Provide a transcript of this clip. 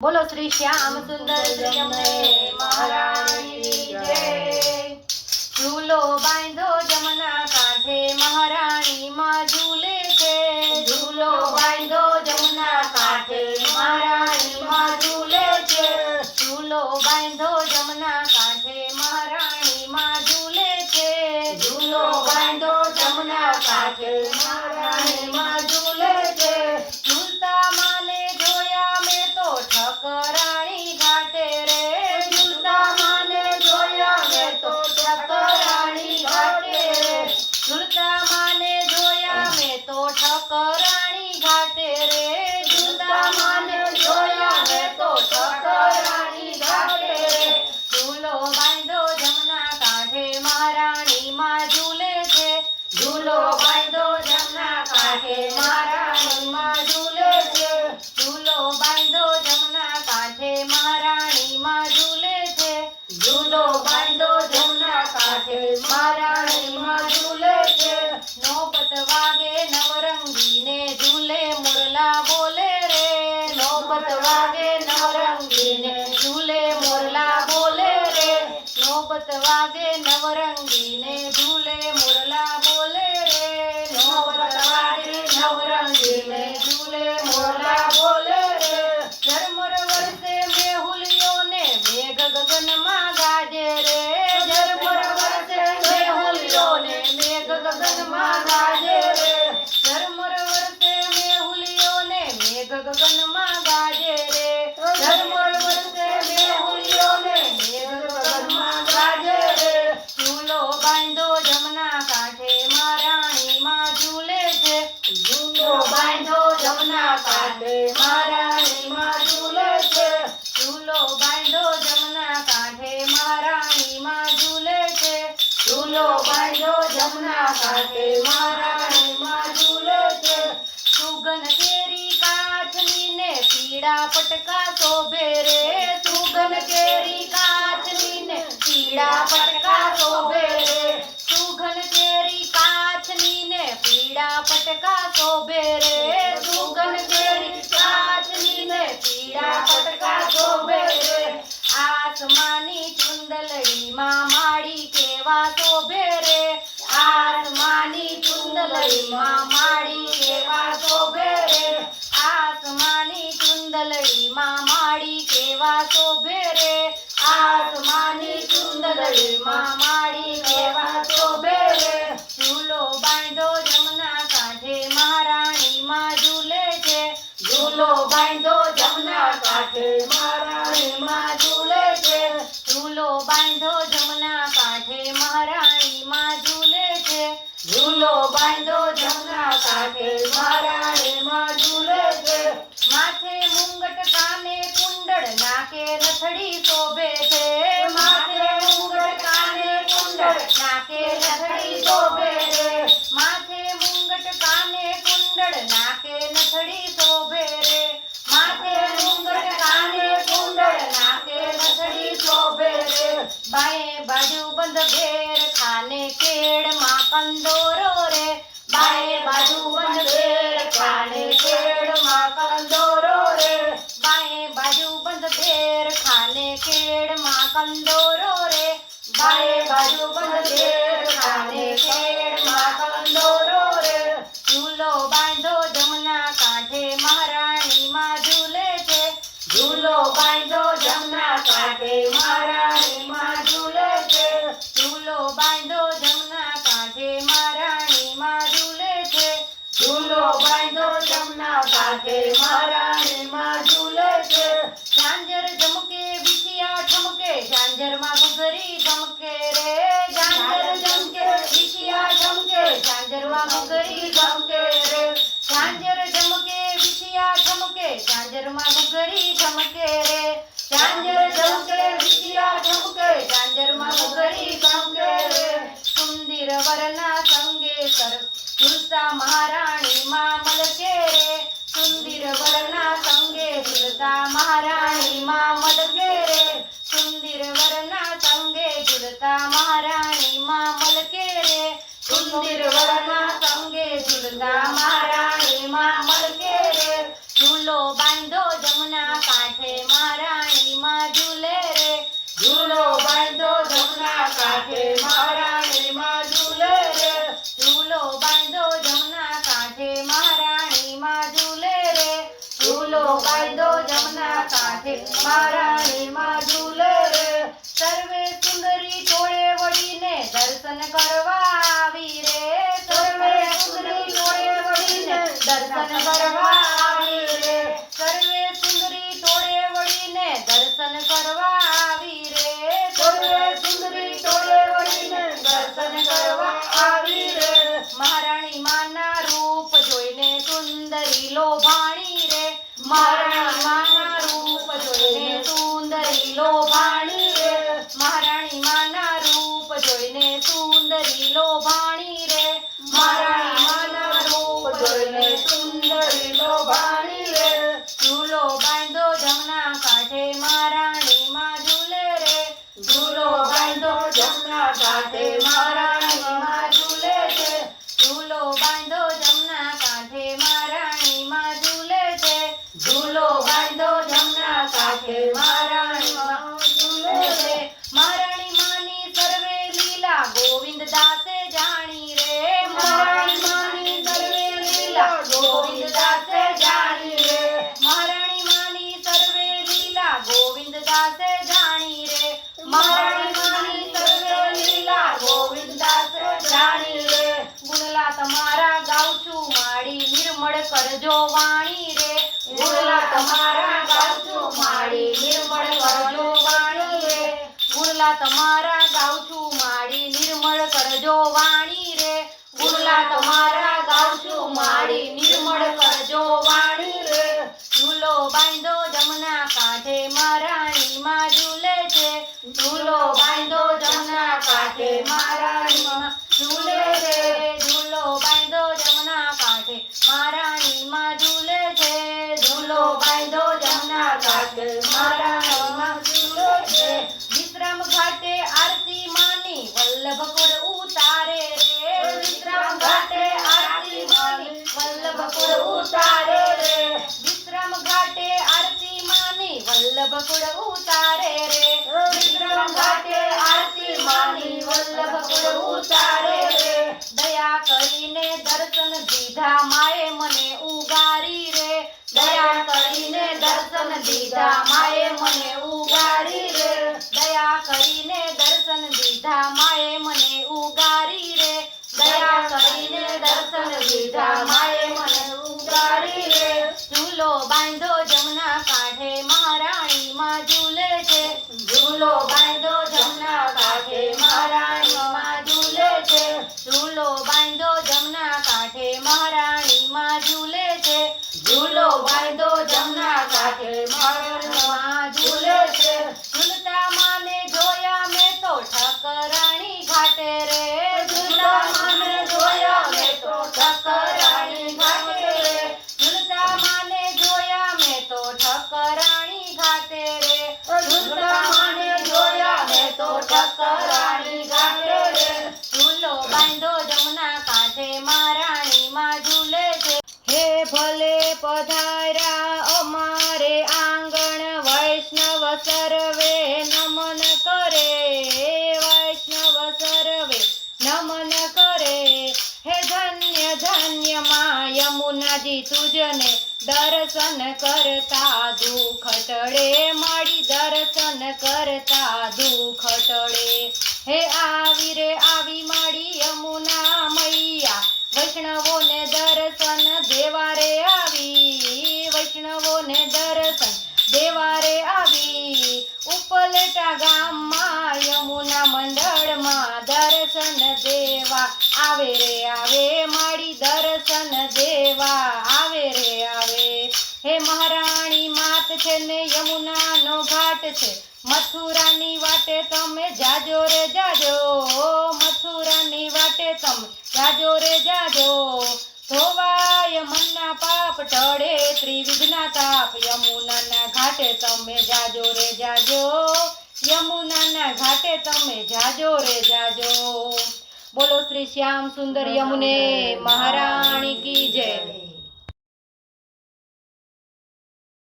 बोलो श्री श्याम सुंदर श्री अम्बे महारानी की जय। झूलो बांधो जमुना कांठे महारानी माँ झूले छे। झूलो बांधो जमुना कांठे महारानी माँ झूले छे। झूलो बांधो जमुना कांठे महारानी माँ झूले छे। झूलो बांधो जमुना कांठे महारानी माँ झूले छे। झूलता माने जोया में तो ठकराणी घाटे रे। झूलता माने जोया में तो ठकराणी घाटे रे। झूलता माने जोया में तो ठकराणी घाटे रे। झूलता माने जोया में तो ठकराणी घाटे रे। झूलो बांधो जमुना कांठे महारानी माँ झूले छे। झूलो बांधो जमुना कांठे महारानी माँ झूले छे। झूलो बांधो जमुना कांठे महारानी माँ झूले छे। झूलो बांधो जमुना कांठे महारानी माँ झूले छे। नौबत वागे नवरंगी ने झूले मुरला बोले रे। नौबत वागे नवरंगी ने झूले मुरला बोले रे। नौबत वागे नवरंगी ने झूले मुरला बोले रे। नौबत वागे नवरंगी ने झूले मुरला बोले रे। झरमर वरसे मेहुलियों ने मेघ गगन माँ गाजे रे। झरमर वरसे मेहुलियों ने मेघ गगन माँ गाजे रे। झरमर वरसे मेहुलियों ने मेघ गगन माँ गाजे रे। झरमर वरसे मेहुलियों ने मेघ गगन माँ गाजे रे। झूलो बांधो जमुना कांठे महारानी माँ झूले छे। झूलो बांधो जमुना कांठे महारानी माँ झूले छे। झूलो बांधो जमुना कांठे महारानी माँ झूले छे। झूलो बांधो जमुना कांठे महारानी माँ झूले छे। सुगन केरी काचनी ने पीड़ा पटका शोभे रे। सुगन केरी काचनी ने पीड़ा पटका शोभे रे। सुगन केरी काचनी ने पीड़ा पटका शोभे रे। सुगन केरी काचनी ने पीड़ा पटका शोभे रे। आसमानी चुंदलड़ी माँ माड़ी केवा शोभे रे। आसमानी चुंदलड़ी माँ माड़ी केवा शोभे रे। आसमानी चुंदलड़ी माँ माड़ी केवा शोभे रे। आसमानी चुंदलड़ी माँ माड़ी केवा शोभे रे। झूलो बांधो जमुना कांठे महारानी माँ झूले छे। झूलो बांधो जमुना कांठे महारानी माँ झूले छे। झूलो बांधो जमुना कांठे महारानी माँ झूले छे। झूलो बांधो जमुना कांठे महारानी माँ झूले छे। माथे मुंगट काने कुंडल नाके नथड़ी शोभे छे। माथे मुंगट काने कुंडल नाके नथड़ी शोभे रे। माथे मुंगट काने कुंडल नाके नथड़ी शोभे रे। माथे मुंगट काने कुंडल नाके नथड़ी शोभे रे। बाएं बाजू बंद भेर खाने केड़ माँ कंदोरो रे। बाएं बाजू बंद भेर खाने केड़ माँ कंदोरो रे। बाएं बाजू बंद भेर खाने केड़ माँ कंदोरो रे। बाएं बाजू बंद भेर खाने केड़ माँ कंदोरो रे। झूलो बांधो जमुना कांठे महारानी माँ झूले छे। झूलो बांधो जमुना कांठे महारानी माँ झूले छे। झूलो बांधो जमुना कांठे महारानी माँ झूले छे। झूलो बांधो जमुना कांठे महारानी माँ झूले छे। झांझर जमके बिछिया ठमके झांझर माँ घुघरी गमके रे। झांझर जमके बिछिया ठमके झांझर माँ घुघरी गमके रे। झांझर जमके बिछिया ठमके झांझर माँ घुघरी गमके रे। झांझर जमके बिछिया ठमके झांझर माँ घुघरी गमके रे। सुंदर वरना संगे सर झूलता महारानी माँ मलके रे। सुंदर वरना संगे झूलता महारानी माँ मलके रे। सुंदर वरना संगे झूलता महारानी माँ मलके रे। सुंदर वरना संगे झूलता महारानी माँ मलके रे। झूलो बांधो जमुना कांठे મહારાણીમાં ઝૂલે રે સર્વે સુંદરી ટોળે વળીને દર્શન કરવા આવી રે સર્વે સુંદરી ટોળે વળીને દર્શન કરવા આવી રે સર્વે સુંદરી ટોળે વળીને દર્શન કરવા આવી રે સર્વે સુંદરી ટોળે વળીને દર્શન કરવા આવી રે મહારાણી માના રૂપ જોઈને સુંદરી લોભાણી રે મહારાણી માના રૂપ જોઈને સુંદરી લોભાણી રે મહારાણી માના રૂપ જોઈને સુંદરી લોભાણી રે મહારાણી માના રૂપ જોઈને સુંદરી લોભાણી રે ઝૂલો બાંધો જમના કાંઠે મહારાણીમાં ઝૂલે રે ઝૂલો બાંધો જમના કાંઠે મહારાણીમાં ઝૂલે છે ઝૂલો બાંધો જમના કાંઠે મહારાણીમાં ઝૂલે છે ઝૂલો બાંધો જમના કાંઠે મહારાણીમાં ઝૂલે છે મહારાણી માની સર્વે લીલા ગોવિંદ દાસે જાણી રે મહારાણી માની સર્વે લીલા ગોવિંદ દાસે જાણી રે મહારાણી માની સર્વે લીલા ગોવિંદ દાસે જાણી રે મહારાણી માની સર્વે લીલા ગોવિંદ દાસે જાણી રે ગુણલા તમારા ગાઉં છું માડી નિર્મળ કરજો વાણી રે ગુણલા તમારા ગાઉં છું માડી નિર્મળ કરજો વાણી રે ગુણલા તમારા ગાઉં છું માડી નિર્મળ કરજો વાણી રે ગુણલા તમારા ગાઉં છું માડી નિર્મળ કરજો વાણી રે ઝૂલો બાંધો જમના કાંઠે મહારાણીમાં ઝૂલે છે ઝૂલો બાંધો જમના કાંઠે મહારાણીમાં ઝૂલે રે ઝૂલો બાંધો જમના કાંઠે મહારાણીમાં ઝૂલે છે ઝૂલો બાંધો જમના કાંઠે મહારાણીમાં ઝૂલે છે વિશ્રામ ઘાટે આરતી માની વલ્લભપુર ઉતારે રે વિશ્રામ ઘાટે આરતી માની વલ્લભપુર ઉતારે રે વિશ્રામ ઘાટે આરતી માની વલ્લભપુર ઉતારે રે વિશ્રામ ઘાટે આરતી માની વલ્લભપુર ઉતારે રે દયા કરીને દર્શન દીધા માએ મને ઉગારી રે દયા કરીને દર્શન દીધા માએ મને ઉગારી રે દયા કરીને દર્શન દીધા માએ મને ઉગારી રે દયા કરીને દર્શન દીધા માએ મને ઉગારી રે ઝૂલો બાંધો જમના કાંઠે મહારાણીમાં ઝૂલે છે ઝૂલો બાંધો જમના કાંઠે મહારાણીમાં ઝૂલે છે ઝૂલો બાંધો જમના કાંઠે મહારાણીમાં ઝૂલે છે ઝૂલો બાંધો જમના કાંઠે મહારાણીમાં ઝૂલે છે ઝૂલતા માને જોયા મેં તો ઠકરાણી ઘાટે રે ઝૂલતા માને જોયા મેં તો ઠકરાણી ઘાટે રે ઝૂલતા માને જોયા મેં તો ઠકરાણી ઘાટે રે ઝૂલતા માને જોયા મેં તો ઠકરાણી ઘાટે રે ઝૂલો બાંધો જમના કાંઠે મહારાણીમાં ઝૂલે છે હે ભલે પધાર્યા અમારે આંગણ વૈષ્ણવ સર્વે નમન કરે વૈષ્ણવ સર્વે નમન કરે હે ધન્ય ધન્ય માં યમુનાજી તુજને દર્શન કરતા દુઃખ ટળે માડી દર્શન કરતા દુઃખ ટળે હે આવી રે આવી માડી યમુના મૈયા વૈષ્ણવોને દર્શન દેવા રે આવી વૈષ્ણવોને દર્શન દેવા રે આવી ઉપલેટા ગામમાં યમુના મંડળમાં દર્શન દેવા આવે રે આવે માડી દર્શન દેવા આવે રે આવે હે મહારાણી માત છે ને યમુનાનો ઘાટ છે મથુરાની વાટે તમે જાજો રે જાજો મથુરાની વાટે તમે જાજો રે જાજો ધોવાય મનના પાપ ટળે ત્રિવિધના તાપ યમુનાના ઘાટે તમે જાજો રે જાજો યમુનાના ઘાટે તમે જાજો રે જાજો બોલો શ્રી શ્યામ સુંદર યમુને મહારાણી કી જય।